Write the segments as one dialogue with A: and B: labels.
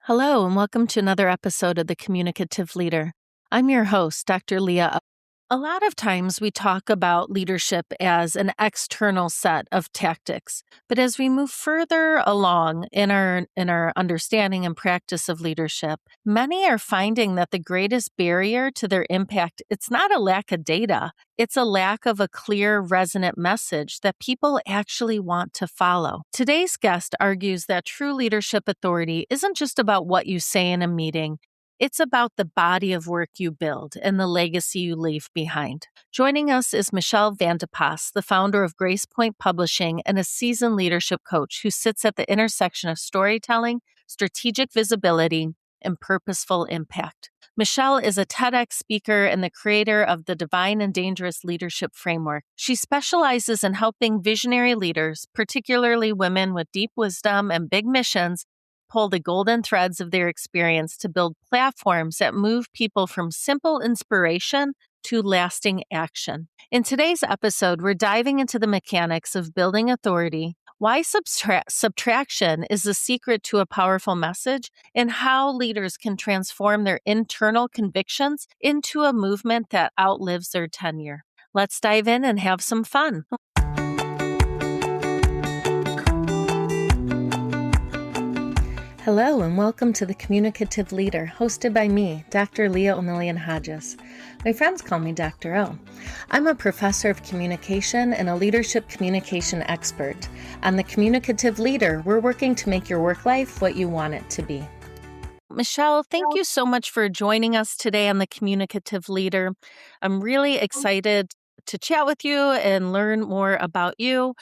A: Hello, and welcome to another episode of The Communicative Leader. I'm your host, Dr. Leah. A lot of times we talk about leadership as an external set of tactics, but as we move further along in our understanding and practice of leadership, many are finding that the greatest barrier to their impact, it's not a lack of data, it's a lack of a clear, resonant message that people actually want to follow. Today's guest argues that true leadership authority isn't just about what you say in a meeting. It's about the body of work you build and the legacy you leave behind. Joining us is Michelle Vandepas, the founder of Grace Point Publishing and a seasoned leadership coach who sits at the intersection of storytelling, strategic visibility, and purposeful impact. Michelle is a TEDx speaker and the creator of the Divine and Dangerous Leadership Framework. She specializes in helping visionary leaders, particularly women with deep wisdom and big missions, pull the golden threads of their experience to build platforms that move people from simple inspiration to lasting action. In today's episode, we're diving into the mechanics of building authority, why subtraction is the secret to a powerful message, and how leaders can transform their internal convictions into a movement that outlives their tenure. Let's dive in and have some fun. Hello, and welcome to The Communicative Leader, hosted by me, Dr. Leah O'Million-Hodges. My friends call me Dr. O. I'm a professor of communication and a leadership communication expert. On The Communicative Leader, we're working to make your work life what you want it to be. Michelle, thank you so much for joining us today on The Communicative Leader. I'm really excited to chat with you and learn more about you.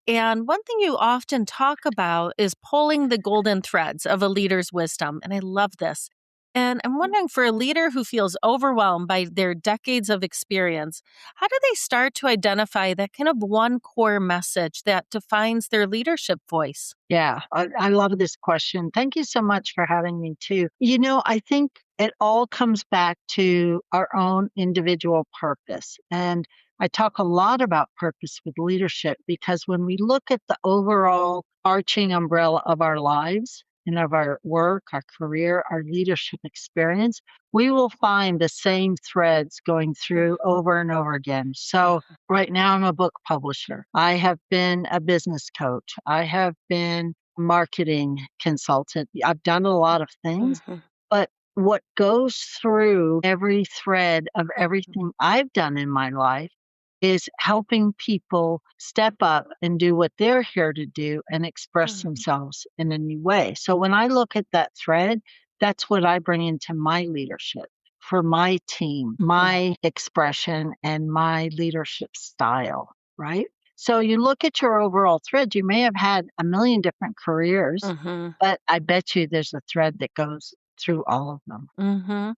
A: And one thing you often talk about is pulling the golden threads of a leader's wisdom. And I love this. And I'm wondering, for a leader who feels overwhelmed by their decades of experience, how do they start to identify that kind of one core message that defines their leadership voice?
B: Yeah, I love this question. Thank you so much for having me too. I think it all comes back to our own individual purpose. And I talk a lot about purpose with leadership because when we look at the overall arching umbrella of our lives and of our work, our career, our leadership experience, we will find the same threads going through over and over again. So right now I'm a book publisher. I have been a business coach. I have been a marketing consultant. I've done a lot of things, but what goes through every thread of everything I've done in my life is helping people step up and do what they're here to do and express themselves in a new way. So when I look at that thread, that's what I bring into my leadership for my team, my expression, and my leadership style, right? So you look at your overall thread, you may have had a million different careers, but I bet you there's a thread that goes through all of them.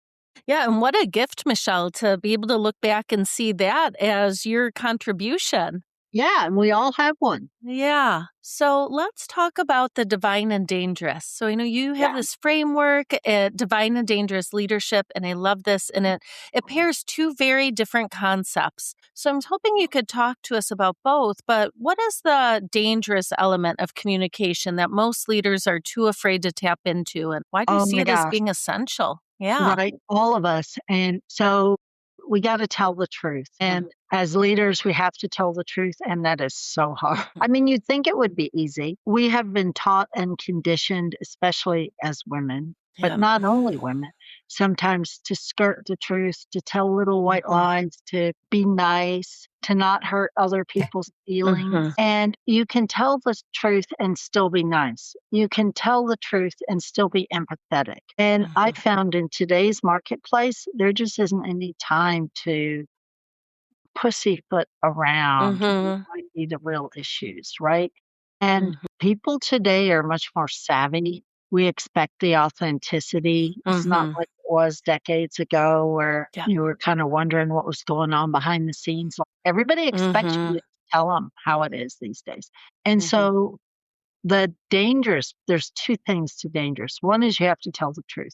A: Yeah, and what a gift, Michelle, to be able to look back and see that as your contribution.
B: Yeah, and we all have one.
A: Yeah. So let's talk about the divine and dangerous. So I know you have this framework, divine and dangerous leadership, and I love this. And it pairs two very different concepts. So I'm hoping you could talk to us about both, but what is the dangerous element of communication that most leaders are too afraid to tap into? And why do you see it as being essential? Yeah.
B: Right. All of us. And so we got to tell the truth. And as leaders, we have to tell the truth. And that is so hard. I mean, you'd think it would be easy. We have been taught and conditioned, especially as women, but not only women, sometimes to skirt the truth, to tell little white lies, to be nice, to not hurt other people's feelings. And you can tell the truth and still be nice. You can tell the truth and still be empathetic. And I found in today's marketplace, there just isn't any time to pussyfoot around what might be the real issues, right? And people today are much more savvy. We expect the authenticity. It's not like it was decades ago where you were kind of wondering what was going on behind the scenes. Everybody expects you to tell them how it is these days. And so there's two things to dangerous. One is you have to tell the truth.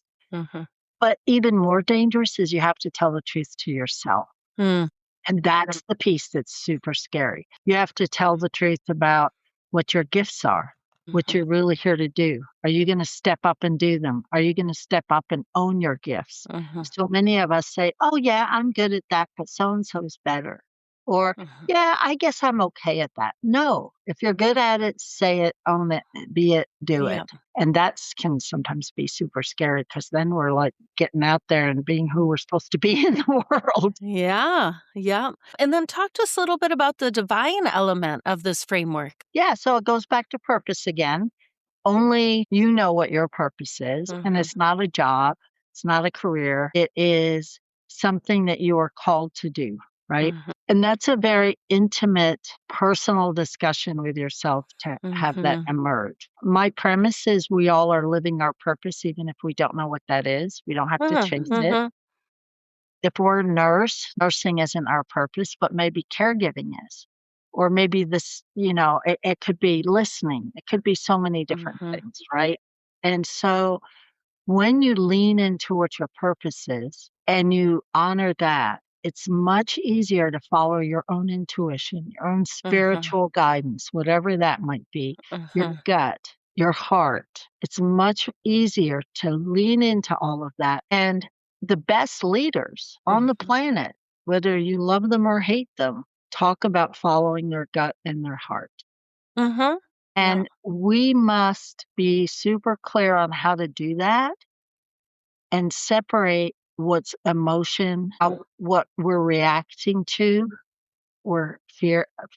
B: But even more dangerous is you have to tell the truth to yourself. And that's the piece that's super scary. You have to tell the truth about what your gifts are, what
A: Mhm.
B: you're really here to do? Are you going to step up and do them? Are you going to step up and own your gifts?
A: Mhm.
B: So many of us say, oh, yeah, I'm good at that, but so and so is better. Or,
A: Mhm.
B: yeah, I guess I'm okay at that. No, if you're good at it, say it, own it, be it, do it.
A: Yeah.
B: And that can sometimes be super scary because then we're like getting out there and being who we're supposed to be in the world.
A: Yeah. Yeah. And then talk to us a little bit about the divine element of this framework.
B: Yeah, so it goes back to purpose again. Only you know what your purpose is, and
A: Mhm.
B: it's not a job, it's not a career, it is something that you are called to do, right?
A: Mhm.
B: And that's a very intimate, personal discussion with yourself to have that
A: Mhm.
B: emerge. My premise is we all are living our purpose, even if we don't know what that is. We don't have to
A: Mhm.
B: chase it.
A: Mhm.
B: If we're a nurse, nursing isn't our purpose, but maybe caregiving is. Or maybe this, it could be listening. It could be so many different
A: Mhm.
B: things, right? And so when you lean into what your purpose is and you honor that, it's much easier to follow your own intuition, your own
A: Mhm.
B: spiritual guidance, whatever that might be, your
A: Mhm.
B: gut, your heart. It's much easier to lean into all of that. And the best leaders on the
A: Mhm.
B: planet, whether you love them or hate them, talk about following their gut and their heart.
A: Mhm. Yeah.
B: And we must be super clear on how to do that and separate what's emotion, what we're reacting to or fear of,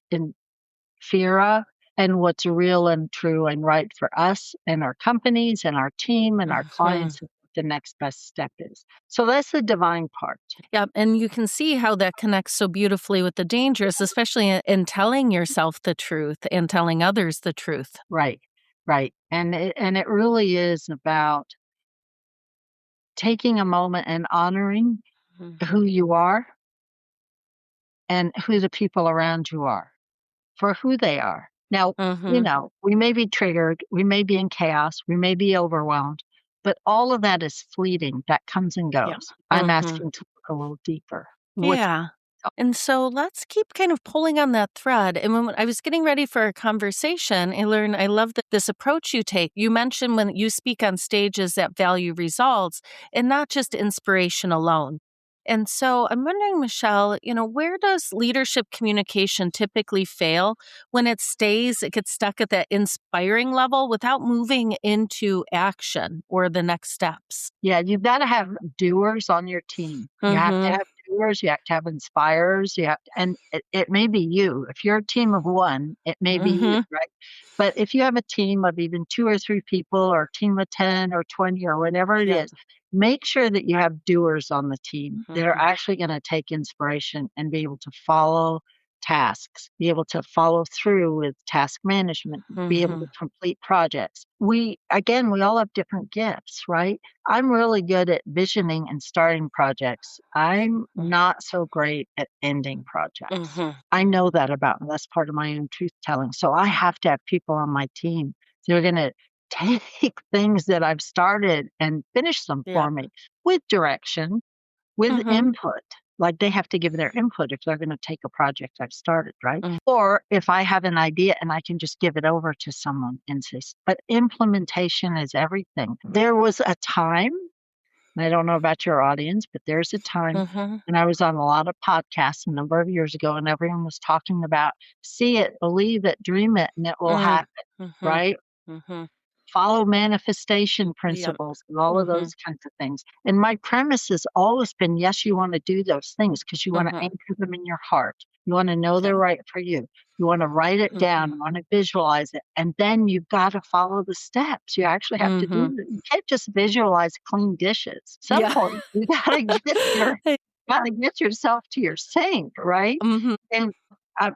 B: and what's real and true and right for us and our companies and our team and our
A: Mhm.
B: clients, and what the next best step is. So that's the divine part.
A: Yeah, and you can see how that connects so beautifully with the dangers, especially in telling yourself the truth and telling others the truth.
B: Right. Right. And it really is about taking a moment and honoring who
A: Mhm.
B: you are and who the people around you are for who they are. Now,
A: Mhm.
B: we may be triggered, we may be in chaos, we may be overwhelmed, but all of that is fleeting. That comes and
A: Yeah.
B: goes. I'm
A: Mhm.
B: asking to look a little deeper. What's
A: Yeah. And so let's keep kind of pulling on that thread. And when I was getting ready for a conversation, I love that this approach you take. You mentioned when you speak on stages that value results and not just inspiration alone. And so I'm wondering, Michelle, where does leadership communication typically fail when it gets stuck at that inspiring level without moving into action or the next steps?
B: Yeah, you've gotta have doers on your team. You have to
A: Mm-hmm.
B: have doers, you have to have inspirers, and it may be you. If you're a team of 1, it may be you,
A: Mm-hmm.
B: right? But if you have a team of even 2 or 3 people or a team of 10 or 20 or whatever it
A: Yep.
B: is, make sure that you have doers on the team that are
A: Mm-hmm.
B: actually gonna take inspiration and be able to follow tasks, be able to follow through with task management, be able to
A: Mm-hmm.
B: complete projects. We all have different gifts, right? I'm really good at visioning and starting projects. I'm not so great at ending projects.
A: Mm-hmm.
B: I know that about me. That's part of my own truth telling. So I have to have people on my team. They're going to take things that I've started and finish them for
A: Yep.
B: me with direction, with
A: Mm-hmm.
B: input. Like they have to give their input if they're going to take a project I've started, right?
A: Mm.
B: Or if I have an idea and I can just give it over to someone and say, but implementation is everything. There was a time, and I don't know about your audience, but there's a time
A: Mhm.
B: when I was on a lot of podcasts a number of years ago and everyone was talking about see it, believe it, dream it, and it will
A: Mm.
B: happen,
A: Mhm.
B: right?
A: Mhm.
B: Follow manifestation
A: Yep.
B: principles and all of
A: Mhm.
B: those kinds of things. And my premise has always been, yes, you want to do those things because you want to
A: Mhm.
B: anchor them in your heart. You want to know
A: Yep.
B: they're right for you. You want to write it down.
A: Mhm.
B: You want to visualize it. And then you've got to follow the steps. You actually have to do
A: Mhm.
B: it. You can't just visualize clean dishes. Some
A: Yeah.
B: point you gotta get yourself to your sink, right?
A: Mhm.
B: And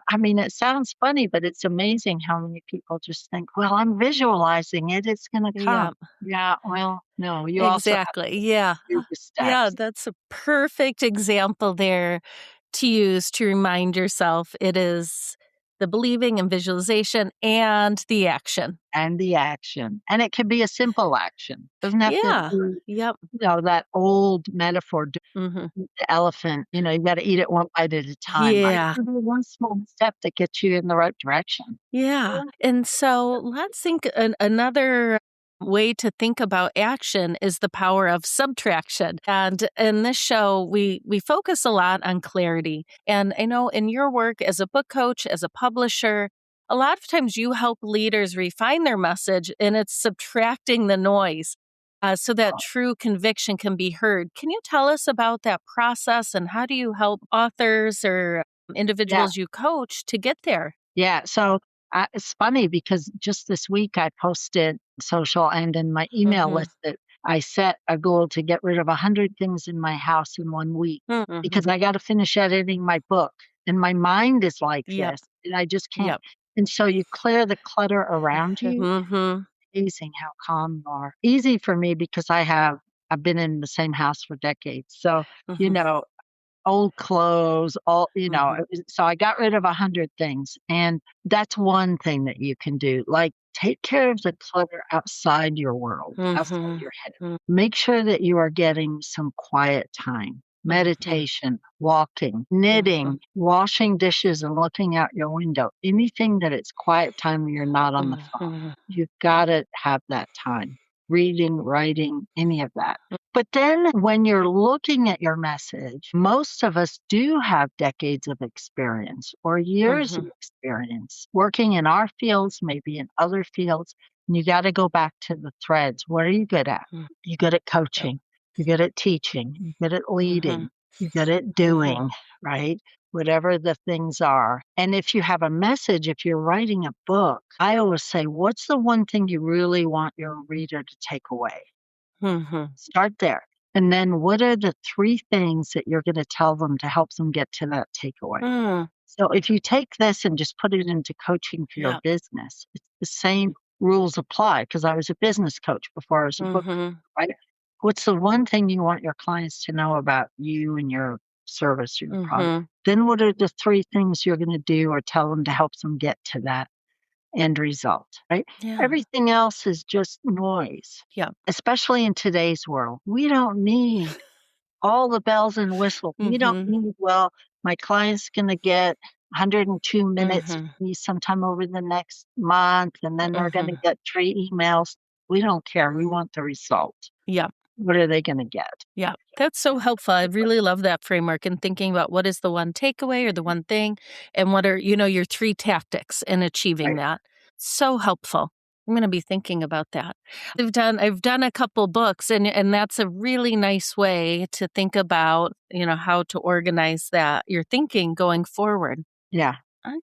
B: I mean, it sounds funny, but it's amazing how many people just think, "Well, I'm visualizing it, it's gonna come."
A: Yep.
B: Yeah, well, no, you also have
A: Exactly. Yeah.
B: to do the
A: Yeah,
B: steps.
A: that's a perfect example there to use to remind yourself it is the believing and visualization and the action.
B: And the action. And it can be a simple action. Doesn't have to
A: Yeah.
B: be,
A: Yep.
B: that old metaphor,
A: Mhm.
B: the elephant, you gotta eat it one bite at a time, right? It
A: Yeah.
B: can be one small step that gets you in the right direction.
A: Yeah.
B: Yeah.
A: And so let's think another way to think about action is the power of subtraction. And in this show, we focus a lot on clarity. And I know in your work as a book coach, as a publisher, a lot of times you help leaders refine their message and it's subtracting the noise so that true conviction can be heard. Can you tell us about that process and how do you help authors or
B: Yeah.
A: individuals you coach to get there?
B: Yeah. So it's funny because just this week I posted social and in my email
A: Mhm.
B: list that I set a goal to get rid of 100 things in my house in 1 week because
A: Mhm.
B: I got to finish editing my book. And my mind is like
A: Yep,
B: this, and I just can't.
A: yep.
B: And so you clear the clutter around you.
A: Mhm,
B: Amazing how calm you are. Easy for me because I've been in the same house for decades. So, you
A: mhm,
B: know, old clothes,
A: mhm,
B: so I got rid of 100 things, and that's one thing that you can do, like, take care of the clutter outside your world, outside
A: mhm,
B: your head.
A: mm,
B: Make sure that you are getting some quiet time,
A: mhm,
B: meditation, walking,
A: mhm,
B: knitting, washing dishes, and looking out your window. Anything that it's quiet time when you're not on the phone.
A: mhm,
B: You've gotta have that time. Reading, writing, any of that. But then when you're looking at your message, most of us do have decades of experience or years of
A: mhm,
B: experience working in our fields, maybe in other fields. And you got to go back to the threads. What are you good at?
A: mm,
B: You're good at
A: yep,
B: coaching. You're good at teaching. You're good at
A: mhm,
B: leading. You're good at
A: mhm,
B: doing, right? Whatever the things are. And if you have a message, if you're writing a book, I always say, what's the one thing you really want your reader to take away?
A: mhm,
B: Start there. And then what are the 3 things that you're gonna tell them to help them get to that takeaway?
A: mm,
B: So if you take this and just put it into coaching for your
A: yep,
B: business, it's the same rules apply because I was a business coach before I was a book coach,
A: mhm,
B: right? What's the one thing you want your clients to know about you and your service or your product?
A: mhm,
B: Then what are the 3 things you're gonna do or tell them to help them get to that end result, right?
A: yeah,
B: Everything else is just noise,
A: yep,
B: especially in today's world. We don't need all the bells and whistles. We don't
A: mhm,
B: need, well, my client's going to get 102 minutes
A: mhm,
B: with me sometime over the next month, and then they're going to
A: mhm,
B: get 3 emails. We don't care. We want the result.
A: yep.
B: What are they going to get?
A: Yeah, that's so helpful. I really love that framework and thinking about what is the one takeaway or the one thing and what are, your 3 tactics in achieving
B: Right.
A: that. So helpful. I'm going to be thinking about that. I've done a couple books and that's a really nice way to think about, how to organize that your thinking going forward.
B: Yeah.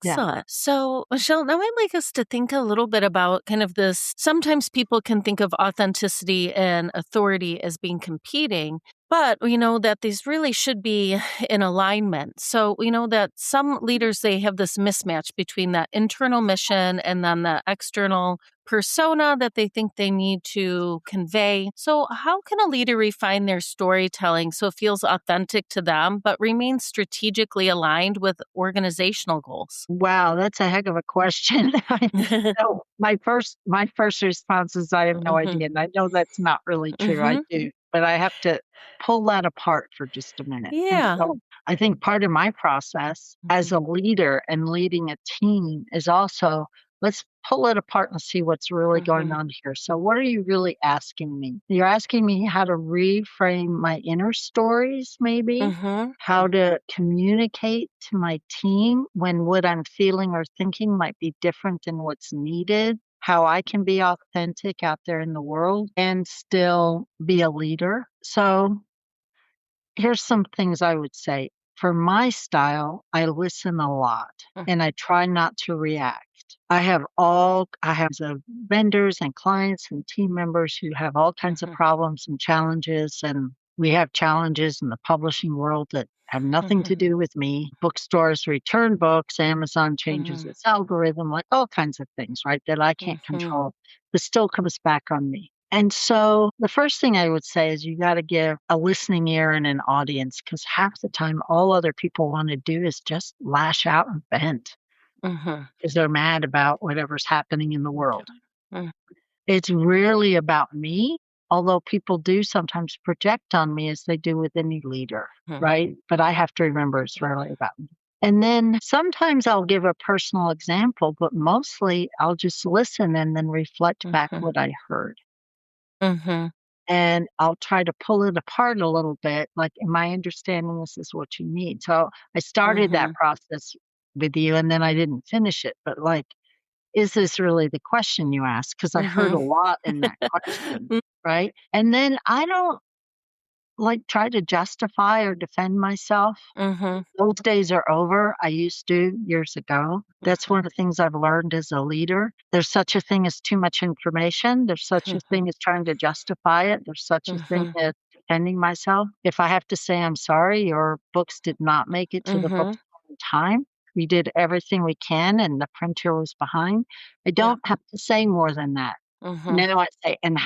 B: Yeah.
A: Excellent. So, Michelle, now I'd like us to think a little bit about kind of this. Sometimes people can think of authenticity and authority as being competing, but we know that these really should be in alignment. So, we know that some leaders, they have this mismatch between that internal mission and then the external persona that they think they need to convey. So, how can a leader refine their storytelling so it feels authentic to them, but remains strategically aligned with organizational goals?
B: Wow, that's a heck of a question. So my first response is I have no
A: Mhm.
B: idea, and I know that's not really true. I
A: Mhm.
B: do, but I have to pull that apart for just a minute. And
A: Yeah.
B: so I think part of my process as
A: Mhm.
B: a leader and leading a team is also, let's pull it apart and see what's really going
A: Mhm.
B: on here. So what are you really asking me? You're asking me how to reframe my inner stories, maybe?
A: Mhm.
B: How to communicate to my team when what I'm feeling or thinking might be different than what's needed, how I can be authentic out there in the world and still be a leader. So, here's some things I would say. For my style, I listen a lot
A: Mm.
B: and I try not to react. I have vendors and clients and team members who have all kinds of
A: Mhm.
B: problems and challenges. And we have challenges in the publishing world that have nothing
A: Mhm.
B: to do with me. Bookstores return books, Amazon changes
A: Mhm.
B: its algorithm, like all kinds of things, right? That I can't
A: Mhm.
B: control, but still comes back on me. And so the first thing I would say is you got to give a listening ear and an audience because half the time, all other people want to do is just lash out and vent.
A: Mhm.
B: because they're mad about whatever's happening in the world.
A: Mhm.
B: It's rarely about me, although people do sometimes project on me as they do with any leader, right? But I have to remember it's rarely about me. And then sometimes I'll give a personal example, but mostly I'll just listen and then reflect back
A: Mhm.
B: what I heard.
A: Mhm.
B: And I'll try to pull it apart a little bit. Like, am I understanding this is what you need? So I started that
A: Mhm.
B: process with you and then I didn't finish it. But like, is this really the question you asked? Because I heard a
A: Mhm.
B: lot in that question, right? And then I don't like try to justify or defend myself.
A: Mhm.
B: Those days are over. I used to years ago. That's one of the things I've learned as a leader. There's such a thing as too much information. There's such a thing as trying to justify it. There's such a thing
A: Mhm.
B: as defending myself. If I have to say, I'm sorry, your books did not make it to the
A: Mhm.
B: bookstore in time. We did everything we can and the printer was behind. I
A: Yeah.
B: don't have to say more than that.
A: Mhm.
B: Now I say, and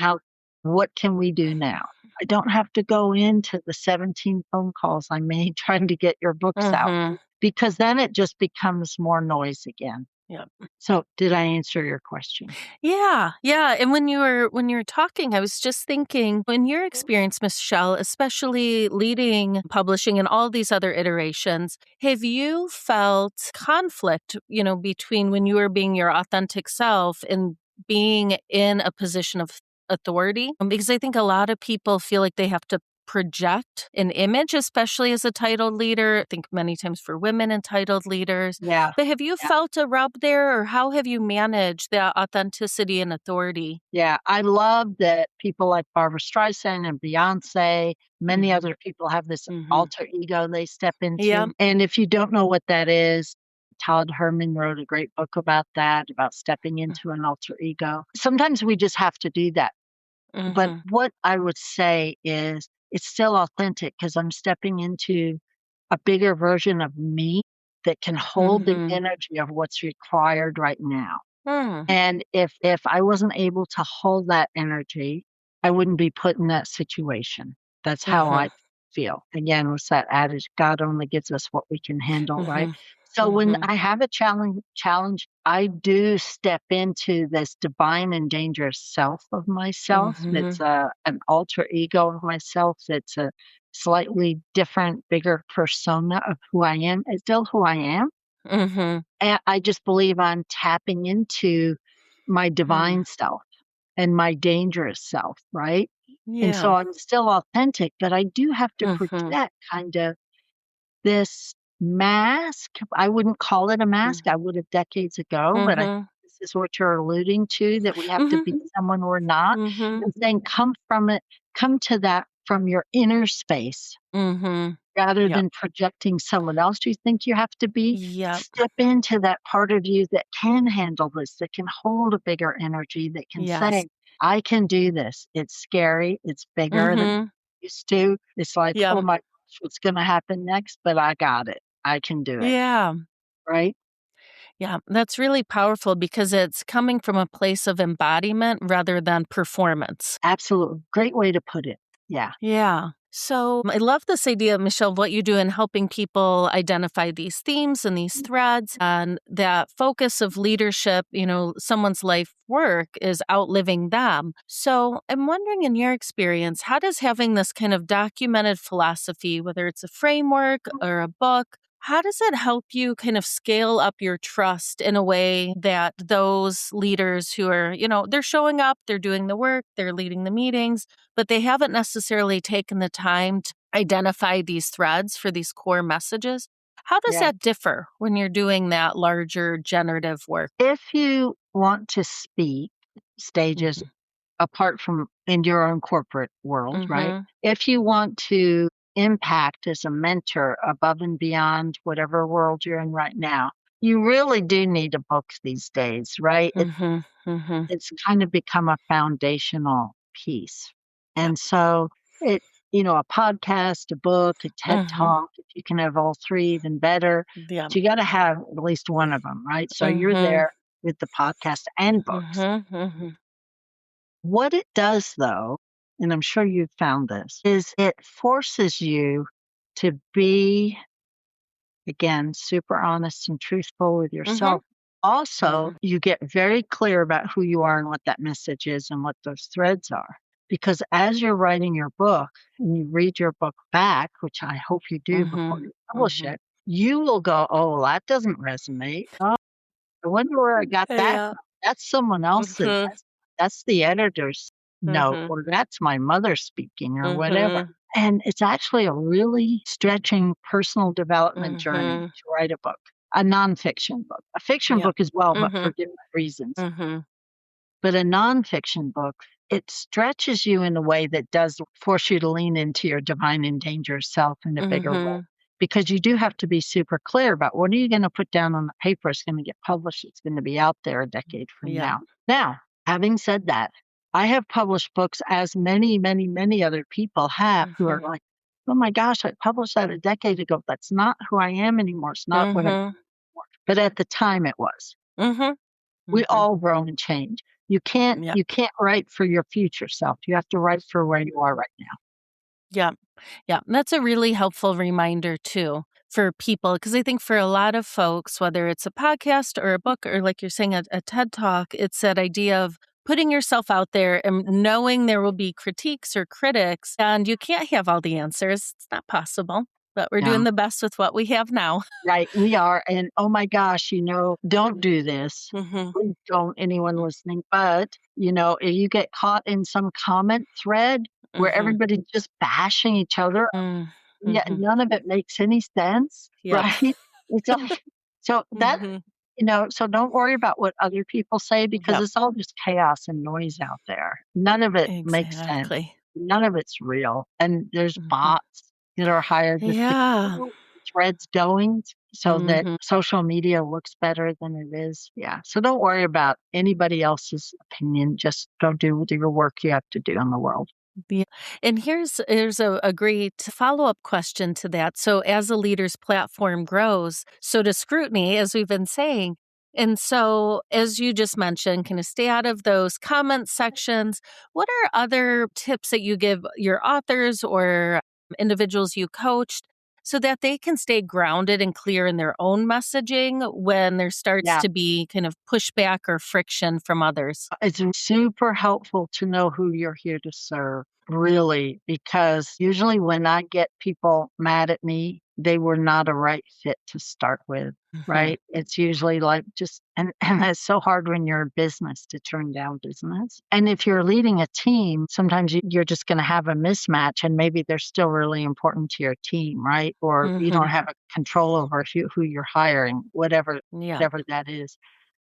B: what can we do now? I don't have to go into the 17 phone calls I made trying to get your books out
A: Mhm.
B: because then it just becomes more noise again.
A: Yeah.
B: So, did I answer your question?
A: Yeah, yeah, and when you were talking, I was just thinking, in your experience, Michelle, especially leading publishing and all these other iterations, have you felt conflict, between when you were being your authentic self and being in a position of authority? Because I think a lot of people feel like they have to project an image, especially as a titled leader. I think many times for women and titled leaders.
B: Yeah.
A: But have you felt a rub there, or how have you managed that authenticity and authority?
B: Yeah, I love that people like Barbara Streisand and Beyonce, many
A: Mhm.
B: other people have this
A: Mhm.
B: alter ego they step
A: Yep.
B: into. And if you don't know what that is, Todd Herman wrote a great book about that, about stepping into an alter ego. Sometimes we just have to do that. But
A: Mhm.
B: what I would say is it's still authentic because I'm stepping into a bigger version of me that can hold the
A: Mhm.
B: energy of what's required right now.
A: Mm.
B: And if I wasn't able to hold that energy, I wouldn't be put in that situation. That's how
A: Mhm.
B: I feel. Again, what's that adage? God only gives us what we can handle, right?
A: Mhm.
B: So when
A: Mhm.
B: I have a challenge, I do step into this divine and dangerous self of myself. That's
A: Mhm.
B: an alter ego of myself. That's a slightly different, bigger persona of who I am. It's still who I am,
A: Mhm.
B: and I just believe I'm tapping into my
A: Mm.
B: divine self and my dangerous self, right? And so
A: Yeah.
B: I'm still authentic, but I do have to
A: Mhm.
B: project kind of this mask. I wouldn't call it a mask.
A: Mhm.
B: I would have decades ago, but I think
A: Mhm.
B: this is what you're alluding to, that we have to be
A: Mhm.
B: someone we're not.
A: Mhm.
B: And saying, come from it, come to that from your inner space
A: Mhm.
B: rather
A: Yep.
B: than projecting someone else you think you have to be.
A: Yep.
B: Step into that part of you that can handle this, that can hold a bigger energy, that can
A: Yes.
B: say, I can do this. It's scary. It's bigger than it
A: Mhm.
B: used to. It's like,
A: Yep.
B: oh my gosh, what's going to happen next? But I got it. I can do it.
A: Yeah.
B: Right?
A: Yeah, that's really powerful because it's coming from a place of embodiment rather than performance.
B: Absolutely. Great way to put it. Yeah.
A: Yeah. So I love this idea, Michelle, of what you do in helping people identify these themes and these threads, and that focus of leadership, someone's life work is outliving them. So I'm wondering, in your experience, how does having this kind of documented philosophy, whether it's a framework or a book, how does it help you kind of scale up your trust in a way that those leaders who are, they're showing up, they're doing the work, they're leading the meetings, but they haven't necessarily taken the time to identify these threads for these core messages? How does
B: Yeah.
A: that differ when you're doing that larger generative work?
B: If you want to speak stages
A: Mhm.
B: apart from in your own corporate world, right?
A: Mhm.
B: If you want to impact as a mentor above and beyond whatever world you're in right now, you really do need a book these days, right?
A: Mhm. Mhm.
B: It's kind of become a foundational piece.
A: Yeah.
B: And so it, a podcast, a book, a TED
A: Mhm.
B: talk, if you can have all three, even better.
A: Yeah.
B: But you got to have at least one of them, right? So you're
A: Mhm.
B: there with the podcast and books.
A: Mhm. Mhm.
B: What it does, though, and I'm sure you've found this, is it forces you to be Again, super honest and truthful with
C: Mhm.
B: yourself. Also,
C: Mhm.
B: you get very clear about who you are and what that message is and what those threads are. Because as you're writing your book and you read your book back, which I hope you do before
C: Mhm.
B: you publish
C: Mhm.
B: it, you will go, oh, well, that doesn't resonate. Oh, I wonder where I got that
C: Yeah.
B: from. That's someone else's.
C: Mhm.
B: That's the editor's note,
C: Mhm.
B: or that's my mother speaking, or whatever.
C: Mhm.
B: And it's actually a really stretching personal development journey
C: Mhm.
B: to write a book, a nonfiction book. A fiction
C: Yep.
B: book as well, but for
C: Mhm.
B: different reasons.
C: Mhm.
B: But a nonfiction book, it stretches you in a way that does force you to lean into your divine and dangerous self in a bigger way.
C: Mhm.
B: Because you do have to be super clear about what are you going to put down on the paper. It's going to get published. It's going to be out there a decade from
C: Yep.
B: now. Now, having said that, I have published books as many, many, many other people have who are
C: Mhm.
B: like, oh my gosh, I published that a decade ago. That's not who I am anymore. It's not what I'm
C: Mhm.
B: for. But at the time it was.
C: Mhm.
B: We
C: Mhm.
B: all grow and change. You can't
C: Yep.
B: you can't write for your future self. You have to write for where you are right now.
C: Yep. Yeah, that's a really helpful reminder too for people because I think for a lot of folks, whether it's a podcast or a book or like you're saying, a TED talk, it's that idea of putting yourself out there and knowing there will be critiques or critics, and you can't have all the answers. It's not possible, but we're doing
B: No.
C: the best with what we have now.
B: Right, we are, and oh my gosh, don't do this.
C: Hmm.
B: Please don't, anyone listening, but, if you get caught in some comment thread where
C: Hmm.
B: everybody's just bashing each other, yet
C: Hmm.
B: none of it makes any sense,
C: Yep.
B: right? It's like so that
C: Hmm.
B: so don't worry about what other people say because
C: Yep.
B: it's all just chaos and noise out there. None of it makes sense.
C: Exactly.
B: None of it's real. And there's
C: Hmm.
B: bots that are hired just to
C: Yeah.
B: keep threads going so that
C: Hmm.
B: social media looks better than it is. Yeah. So don't worry about anybody else's opinion. Just go do your work you have to do in the world.
C: Yeah. And here's a great follow-up question to that. So as a leader's platform grows, so does scrutiny, as we've been saying. And so, as you just mentioned, kind of stay out of those comment sections. What are other tips that you give your authors or individuals you coached so that they can stay grounded and clear in their own messaging when there starts
B: Yeah.
C: to be kind of pushback or friction from others?
B: It's super helpful to know who you're here to serve, really, because usually when I get people mad at me, they were not a right fit to start with,
C: Hmm.
B: right? It's usually like just, and it's so hard when you're a business to turn down business. And if you're leading a team, sometimes you're just going to have a mismatch and maybe they're still really important to your team, right? Or you don't
C: Hmm.
B: have a control over who you're hiring,
C: Yeah.
B: whatever that is.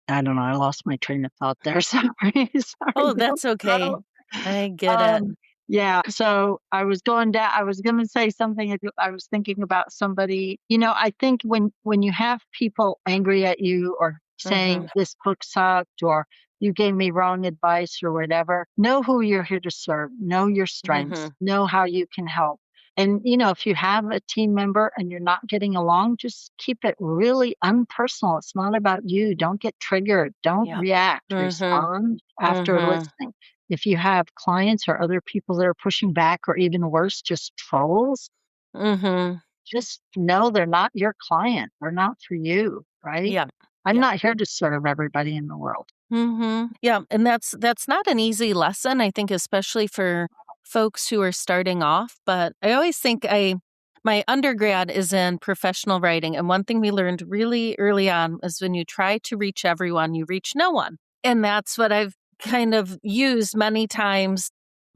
B: I don't know, I lost my train of thought there, sorry, sorry,
C: Oh,
B: don't
C: that's okay.
B: go.
C: I get it.
B: Um, yeah, so I was gonna say something, I was thinking about somebody I think when you have people angry at you or saying,
C: Mhm.
B: "This book sucked," or "You gave me wrong advice," or whatever, know who you're here to serve, know your strengths,
C: Mhm.
B: know how you can help. And, if you have a team member and you're not getting along, just keep it really unpersonal. It's not about you. Don't get triggered. Don't
C: Yep.
B: react.
C: Mhm.
B: Respond after
C: Mhm.
B: listening. If you have clients or other people that are pushing back, or even worse, just trolls,
C: Mhm.
B: just know they're not your client. They're not for you, right?
C: Yep.
B: I'm
C: Yep.
B: not here to serve everybody in the world.
C: Mhm. Yeah, and that's not an easy lesson, I think, especially for folks who are starting off, but I always think I my undergrad is in professional writing, and one thing we learned really early on is when you try to reach everyone, you reach no one. And that's what I've kind of used many times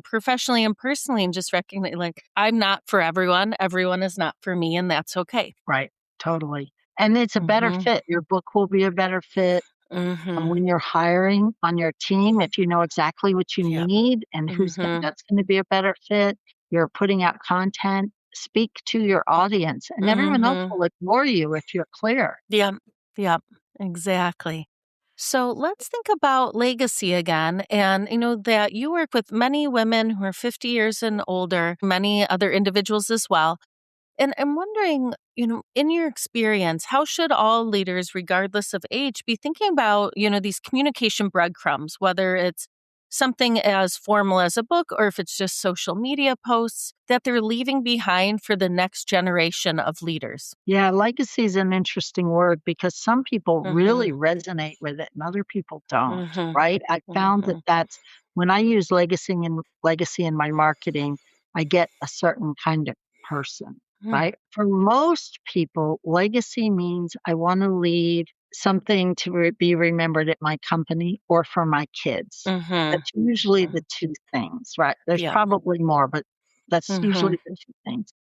C: professionally and personally and just recognize like I'm not for everyone. Everyone is not for me, and that's okay.
B: Right. Totally. And it's a better
C: Mhm.
B: fit. Your book will be a better fit. And
C: Mhm.
B: when you're hiring on your team, if you know exactly what you
C: Yep.
B: need and
C: Mhm.
B: that's going to be a better fit, you're putting out content, speak to your audience, and everyone else
C: Mhm.
B: will ignore you if you're clear.
C: Yep. Yep. Exactly. So let's think about legacy again. And that you work with many women who are 50 years and older, many other individuals as well. And I'm wondering, in your experience, how should all leaders, regardless of age, be thinking about, these communication breadcrumbs, whether it's something as formal as a book or if it's just social media posts that they're leaving behind for the next generation of leaders?
B: Yeah, legacy is an interesting word because some people really
C: Mhm.
B: resonate with it and other people don't,
C: Mhm.
B: right? I found that
C: Mhm.
B: that's when I use legacy in my marketing, I get a certain kind of person,
C: Mm.
B: right? For most people, legacy means I want to leave something to be remembered at my company or for my kids.
C: Mhm.
B: That's usually the
C: Mhm.
B: two things, right? There's
C: Yeah.
B: probably more, but that's
C: Mhm.
B: usually the two things.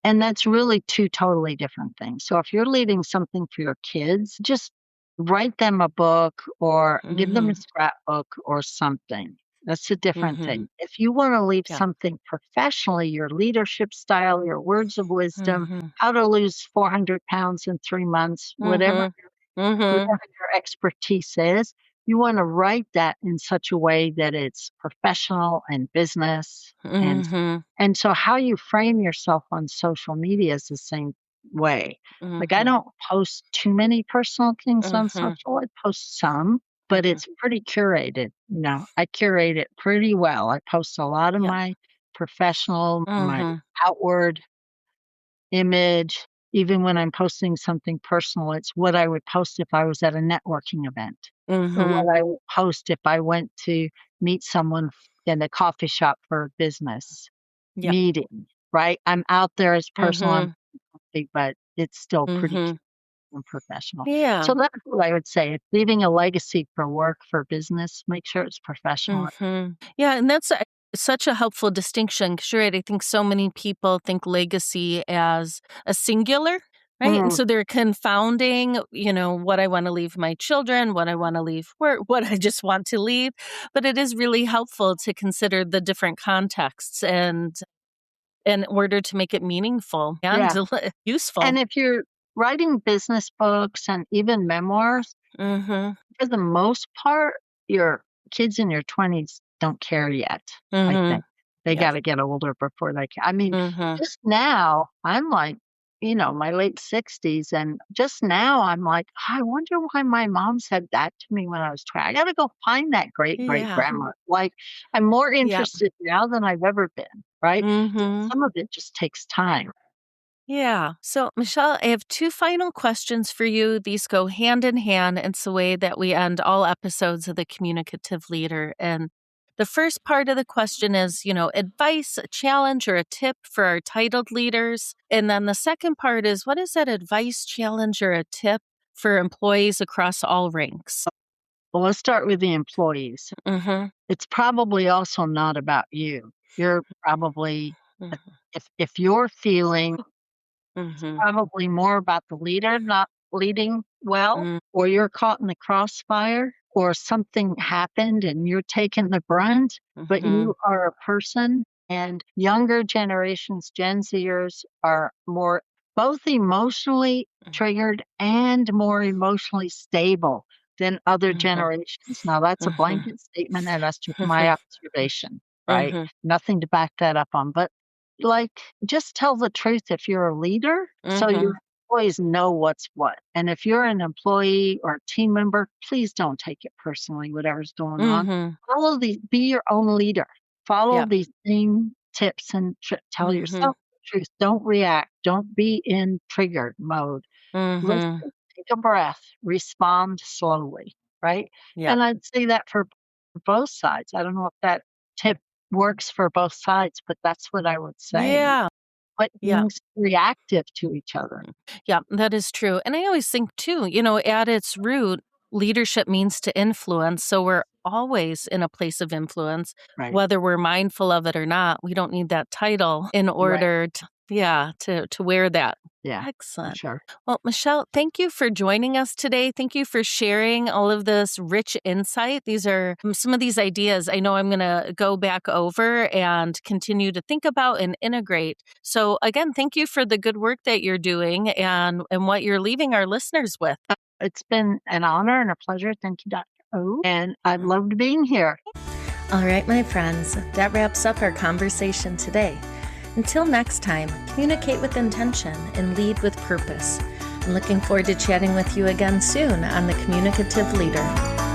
B: And that's really two totally different things. So if you're leaving something for your kids, just write them a book or give them a
C: Mhm.
B: scrapbook or something. That's a different
C: Mhm.
B: thing. If you want to leave
C: Yeah.
B: something professionally, your leadership style, your words of wisdom,
C: Mhm.
B: how to lose 400 pounds in 3 months, whatever
C: Mhm. Mhm.
B: whatever your expertise is, you want to write that in such a way that it's professional and business
C: Mhm.
B: and so how you frame yourself on social media is the same way. Like I
C: Mhm.
B: don't post too many personal things on
C: Mhm.
B: social. I post some, but
C: Mhm.
B: it's pretty curated. I curate it pretty well. I post a lot of
C: Yeah.
B: my professional, my
C: Mhm.
B: outward image. Even when I'm posting something personal, it's what I would post if I was at a networking event or
C: Mhm.
B: what I would post if I went to meet someone in a coffee shop for a business
C: Yeah.
B: meeting, right? I'm out there as personal, I'm
C: Mhm.
B: big, but it's still pretty
C: Mhm.
B: and professional.
C: Yeah.
B: So that's what I would say. If leaving a legacy for work, for business, make sure it's professional.
C: Yeah, and that's such a helpful distinction 'cause you're right, I think so many people think legacy as a singular, right? And
B: Mm,
C: so they're confounding, what I wanna leave my children, what I wanna leave work, what I just want to leave, but it is really helpful to consider the different contexts and in order to make it meaningful and
B: yeah.
C: useful.
B: And if you're writing business books and even memoirs,
C: Mhm.
B: for the most part, your kids in your 20s don't care yet, I think.
C: Mhm.
B: They
C: Yeah.
B: gotta get older before they can I mean,
C: Mhm.
B: just now, I'm like, my late 60s, and just now, I'm like, "I wonder why my mom said that to me when I was 20. I gotta go find that
C: Yeah.
B: great-great-grandma." Like, I'm more
C: Yeah.
B: interested now than I've ever been, right? So
C: Mhm.
B: some of it just takes time.
C: Yeah. So, Michelle, I have two final questions for you. These go hand in hand. It's the way that we end all episodes of The Communicative Leader. And the first part of the question is, advice, a challenge, or a tip for our titled leaders. And then the second part is, what is that advice, challenge, or a tip for employees across all ranks?
B: Well, let's start with the employees.
C: Mm-hmm.
B: It's probably also not about you. You're probably
C: Mm-hmm.
B: if you're feeling
C: Mm-hmm.
B: probably more about the leader not leading well, or you're caught in the crossfire, or something happened and you're taking the brunt, but
C: Mm-hmm.
B: you are a person. And younger generations, Gen Zers, are more both emotionally triggered and more emotionally stable than other
C: Mm-hmm.
B: generations. Now, that's a
C: Mm-hmm.
B: blanket statement, and that's just my
C: Mm-hmm.
B: observation, right?
C: Mm-hmm.
B: Nothing to back that up on. But like, just tell the truth if you're a leader, so
C: Mm-hmm.
B: your employees know what's what. And if you're an employee or a team member, please don't take it personally, whatever's going on.
C: Mm-hmm.
B: Be your own leader. Follow
C: Yeah.
B: these same tips and tell
C: Mm-hmm.
B: yourself the truth. Don't react. Don't be in triggered mode. Listen,
C: Mm-hmm.
B: take a breath, respond slowly, right?
C: Yeah.
B: And I'd say that for both sides. I don't know if that tip works for both sides, but that's what I would say.
C: Yeah.
B: Quit
C: Yeah.
B: being reactive to each other.
C: Yeah, that is true. And I always think too, at its root, leadership means to influence. So we're always in a place of influence,
B: Right.
C: whether we're mindful of it or not. We don't need that title in
B: Right.
C: order to wear that.
B: Yeah, for
C: Excellent.
B: sure.
C: Well, Michelle, thank you for joining us today. Thank you for sharing all of this rich insight. These are some of these ideas I know I'm going to go back over and continue to think about and integrate. So, again, thank you for the good work that you're doing and what you're leaving our listeners with.
B: It's been an honor and a pleasure. Thank you, Dr. O. And I've loved being here.
A: All right, my friends, that wraps up our conversation today. Until next time, communicate with intention and lead with purpose. I'm looking forward to chatting with you again soon on The Communicative Leader.